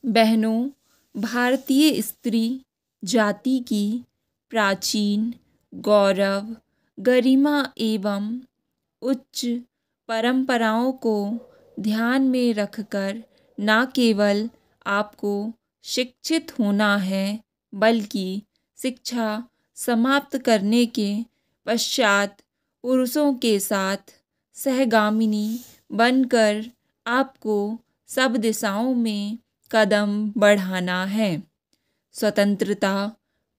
बहनों, भारतीय स्त्री जाति की प्राचीन गौरव, गरिमा एवं उच्च परंपराओं को ध्यान में रखकर न केवल आपको शिक्षित होना है, बल्कि शिक्षा समाप्त करने के पश्चात पुरुषों के साथ सहगामिनी बनकर आपको सब दिशाओं में कदम बढ़ाना है। स्वतंत्रता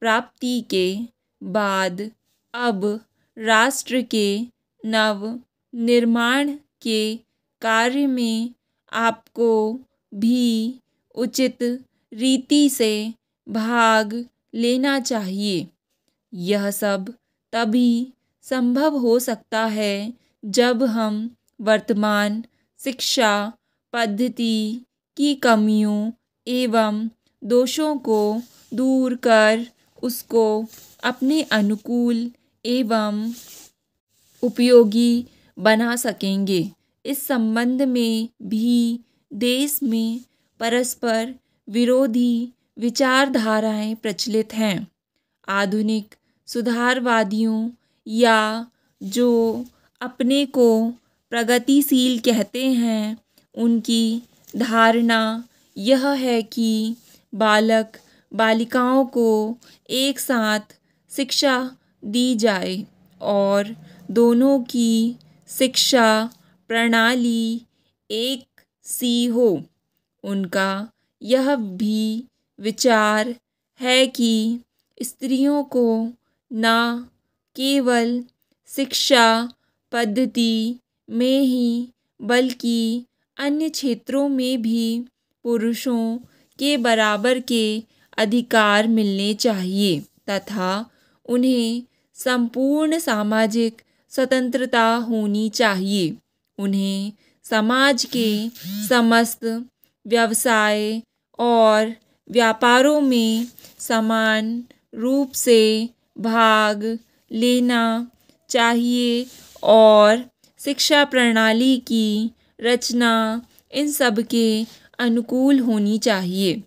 प्राप्ति के बाद अब राष्ट्र के नव निर्माण के कार्य में आपको भी उचित रीति से भाग लेना चाहिए। यह सब तभी संभव हो सकता है जब हम वर्तमान शिक्षा पद्धति की कमियों एवं दोषों को दूर कर उसको अपने अनुकूल एवं उपयोगी बना सकेंगे। इस संबंध में भी देश में परस्पर विरोधी विचारधाराएं प्रचलित हैं। आधुनिक सुधारवादियों या जो अपने को प्रगतिशील कहते हैं, उनकी धारणा यह है कि बालक बालिकाओं को एक साथ शिक्षा दी जाए और दोनों की शिक्षा प्रणाली एक सी हो। उनका यह भी विचार है कि स्त्रियों को न केवल शिक्षा पद्धति में ही बल्कि अन्य क्षेत्रों में भी पुरुषों के बराबर के अधिकार मिलने चाहिए तथा उन्हें संपूर्ण सामाजिक स्वतंत्रता होनी चाहिए। उन्हें समाज के समस्त व्यवसाय और व्यापारों में समान रूप से भाग लेना चाहिए और शिक्षा प्रणाली की रचना इन सब के अनुकूल होनी चाहिए।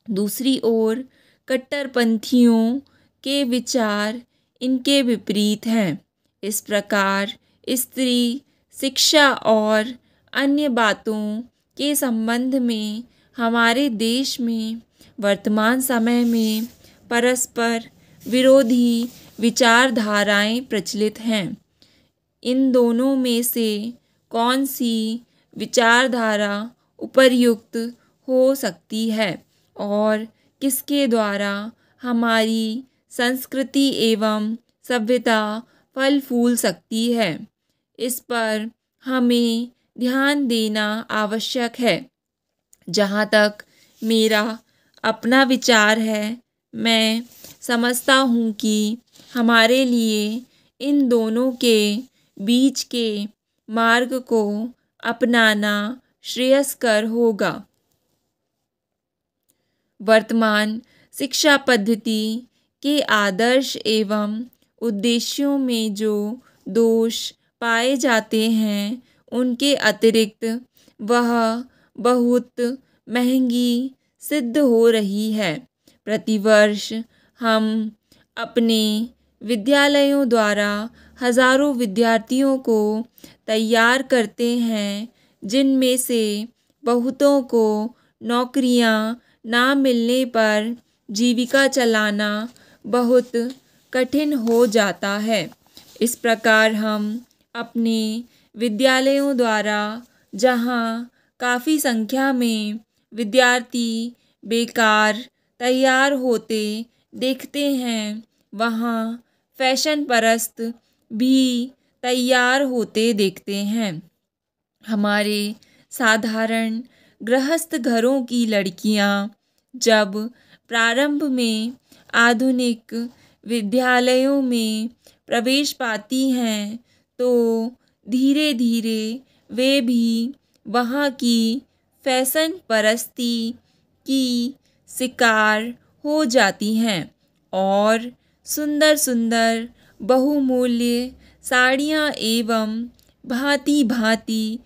दूसरी ओर कट्टरपंथियों के विचार इनके विपरीत हैं। इस प्रकार स्त्री शिक्षा और अन्य बातों के संबंध में हमारे देश में वर्तमान समय में परस्पर विरोधी विचारधाराएं प्रचलित हैं। इन दोनों में से कौन सी विचारधारा उपर्युक्त हो सकती है और किसके द्वारा हमारी संस्कृति एवं सभ्यता फल फूल सकती है, इस पर हमें ध्यान देना आवश्यक है। जहाँ तक मेरा अपना विचार है, मैं समझता हूँ कि हमारे लिए इन दोनों के बीच के मार्ग को अपनाना श्रेयस्कर होगा। वर्तमान शिक्षा पद्धति के आदर्श एवं उद्देश्यों में जो दोष पाए जाते हैं, उनके अतिरिक्त वह बहुत महंगी सिद्ध हो रही है। प्रतिवर्ष हम अपने विद्यालयों द्वारा हजारों विद्यार्थियों को तैयार करते हैं, जिनमें से बहुतों को नौकरियां ना मिलने पर जीविका चलाना बहुत कठिन हो जाता है। इस प्रकार हम अपने विद्यालयों द्वारा जहाँ काफ़ी संख्या में विद्यार्थी बेकार तैयार होते देखते हैं, वहाँ फैशन परस्त भी तैयार होते देखते हैं। हमारे साधारण गृहस्थ घरों की लड़कियाँ जब प्रारंभ में आधुनिक विद्यालयों में प्रवेश पाती हैं, तो धीरे धीरे वे भी वहाँ की फैशन परस्ती की शिकार हो जाती हैं और सुंदर सुंदर बहुमूल्य साड़ियाँ एवं भांति भांति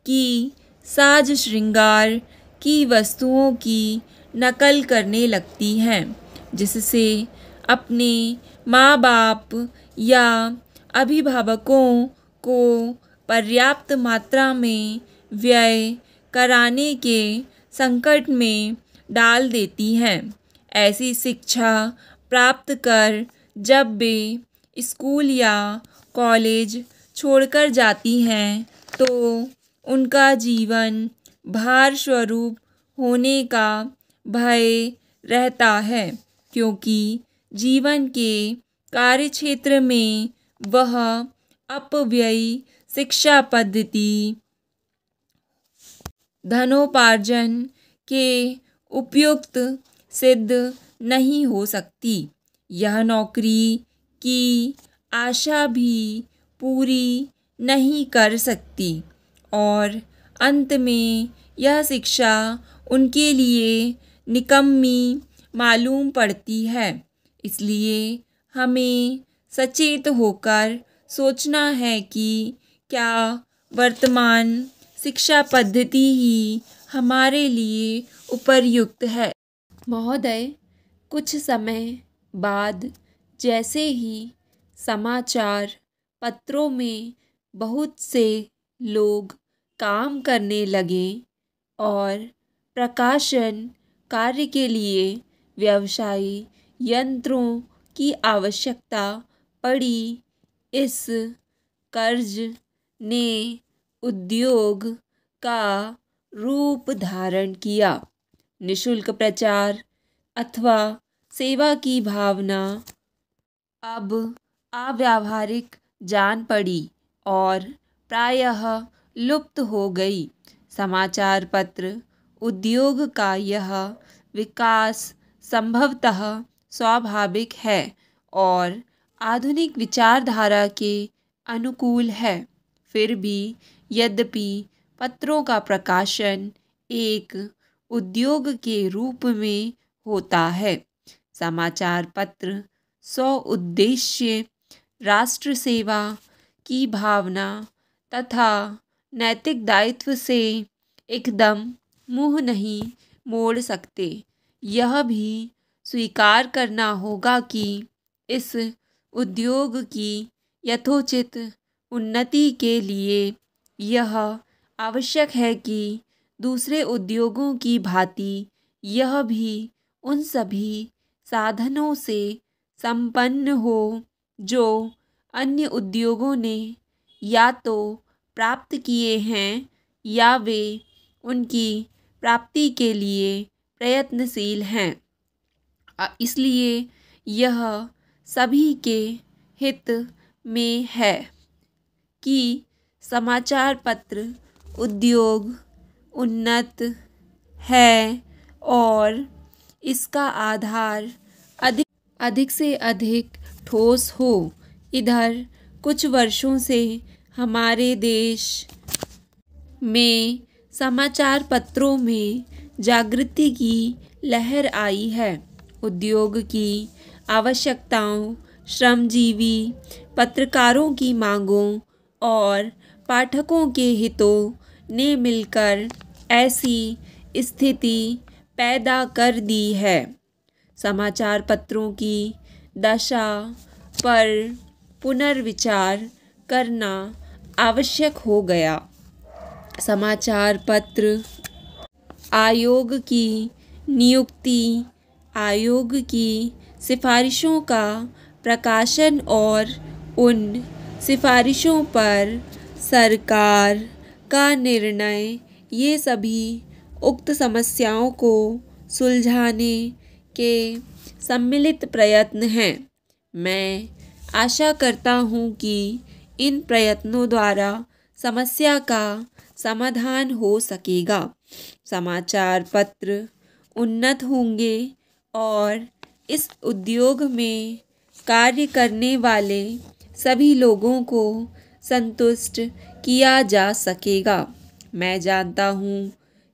की साज श्रृंगार की वस्तुओं की नकल करने लगती हैं, जिससे अपने माँ बाप या अभिभावकों को पर्याप्त मात्रा में व्यय कराने के संकट में डाल देती हैं। ऐसी शिक्षा प्राप्त कर जब वे स्कूल या कॉलेज छोड़कर जाती हैं तो उनका जीवन भार स्वरूप होने का भय रहता है, क्योंकि जीवन के कार्यक्षेत्र में वह अपव्ययी शिक्षा पद्धति धनोपार्जन के उपयुक्त सिद्ध नहीं हो सकती। यह नौकरी की आशा भी पूरी नहीं कर सकती और अंत में यह शिक्षा उनके लिए निकम्मी मालूम पड़ती है। इसलिए हमें सचेत होकर सोचना है कि क्या वर्तमान शिक्षा पद्धति ही हमारे लिए उपयुक्त है। महोदय, कुछ समय बाद जैसे ही समाचार पत्रों में बहुत से लोग काम करने लगे और प्रकाशन कार्य के लिए व्यवसायी यंत्रों की आवश्यकता पड़ी, इस कर्ज ने उद्योग का रूप धारण किया। निःशुल्क प्रचार अथवा सेवा की भावना अब अव्यावहारिक जान पड़ी और प्रायः लुप्त हो गई। समाचार पत्र उद्योग का यह विकास संभवतः स्वाभाविक है और आधुनिक विचारधारा के अनुकूल है। फिर भी यद्यपि पत्रों का प्रकाशन एक उद्योग के रूप में होता है, समाचार पत्र स्वउद्देश्य राष्ट्र सेवा की भावना तथा नैतिक दायित्व से एकदम मुँह नहीं मोड़ सकते। यह भी स्वीकार करना होगा कि इस उद्योग की यथोचित उन्नति के लिए यह आवश्यक है कि दूसरे उद्योगों की भांति यह भी उन सभी साधनों से संपन्न हो जो अन्य उद्योगों ने या तो प्राप्त किए हैं या वे उनकी प्राप्ति के लिए प्रयत्नशील हैं। इसलिए यह सभी के हित में है कि समाचार पत्र उद्योग उन्नत है और इसका आधार अधिक से अधिक ठोस हो। इधर कुछ वर्षों से हमारे देश में समाचार पत्रों में जागृति की लहर आई है। उद्योग की आवश्यकताओं, श्रमजीवी पत्रकारों की मांगों और पाठकों के हितों ने मिलकर ऐसी स्थिति पैदा कर दी है। समाचार पत्रों की दशा पर पुनर्विचार करना आवश्यक हो गया। समाचार पत्र आयोग की नियुक्ति, आयोग की सिफारिशों का प्रकाशन और उन सिफारिशों पर सरकार का निर्णय, ये सभी उक्त समस्याओं को सुलझाने के सम्मिलित प्रयत्न हैं। मैं आशा करता हूँ कि इन प्रयत्नों द्वारा समस्या का समाधान हो सकेगा। समाचार पत्र उन्नत होंगे और इस उद्योग में कार्य करने वाले सभी लोगों को संतुष्ट किया जा सकेगा। मैं जानता हूँ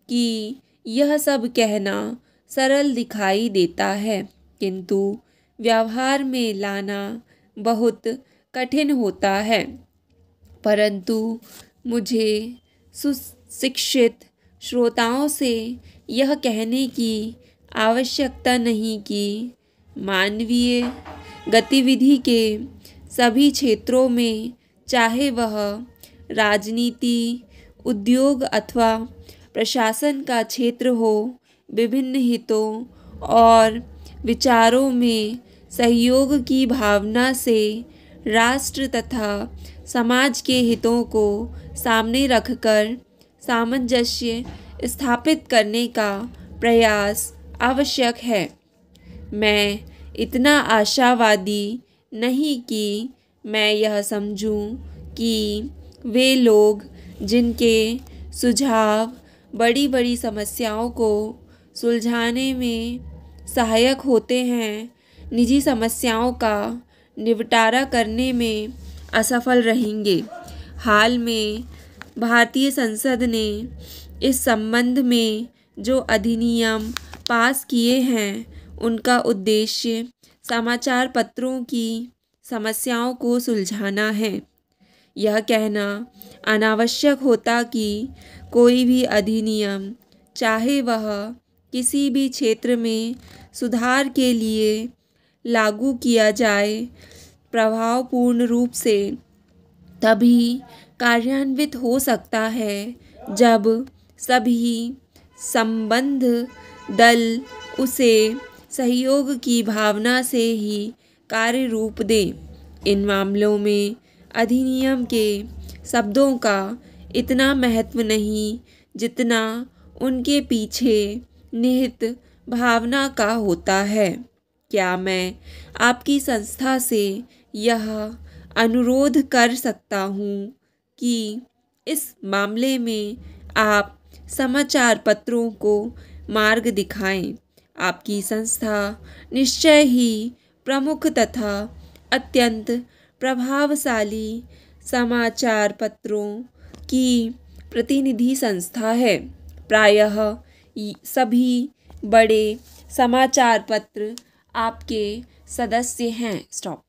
कि यह सब कहना सरल दिखाई देता है, किंतु व्यवहार में लाना बहुत कठिन होता है। परंतु मुझे सुशिक्षित श्रोताओं से यह कहने की आवश्यकता नहीं कि मानवीय गतिविधि के सभी क्षेत्रों में, चाहे वह राजनीति, उद्योग अथवा प्रशासन का क्षेत्र हो, विभिन्न हितों और विचारों में सहयोग की भावना से राष्ट्र तथा समाज के हितों को सामने रखकर सामंजस्य स्थापित करने का प्रयास आवश्यक है। मैं इतना आशावादी नहीं कि मैं यह समझूं कि वे लोग जिनके सुझाव बड़ी बड़ी समस्याओं को सुलझाने में सहायक होते हैं, निजी समस्याओं का निपटारा करने में असफल रहेंगे। हाल में भारतीय संसद ने इस संबंध में जो अधिनियम पास किए हैं, उनका उद्देश्य समाचार पत्रों की समस्याओं को सुलझाना है। यह कहना अनावश्यक होता कि कोई भी अधिनियम, चाहे वह किसी भी क्षेत्र में सुधार के लिए लागू किया जाए, प्रभावपूर्ण रूप से तभी कार्यान्वित हो सकता है जब सभी संबद्ध दल उसे सहयोग की भावना से ही कार्य रूप दें। इन मामलों में अधिनियम के शब्दों का इतना महत्व नहीं जितना उनके पीछे निहित भावना का होता है। क्या मैं आपकी संस्था से यह अनुरोध कर सकता हूँ कि इस मामले में आप समाचार पत्रों को मार्ग दिखाएं। आपकी संस्था निश्चय ही प्रमुख तथा अत्यंत प्रभावशाली समाचार पत्रों की प्रतिनिधि संस्था है। प्रायः सभी बड़े समाचार पत्र आपके सदस्य हैं। स्टॉप।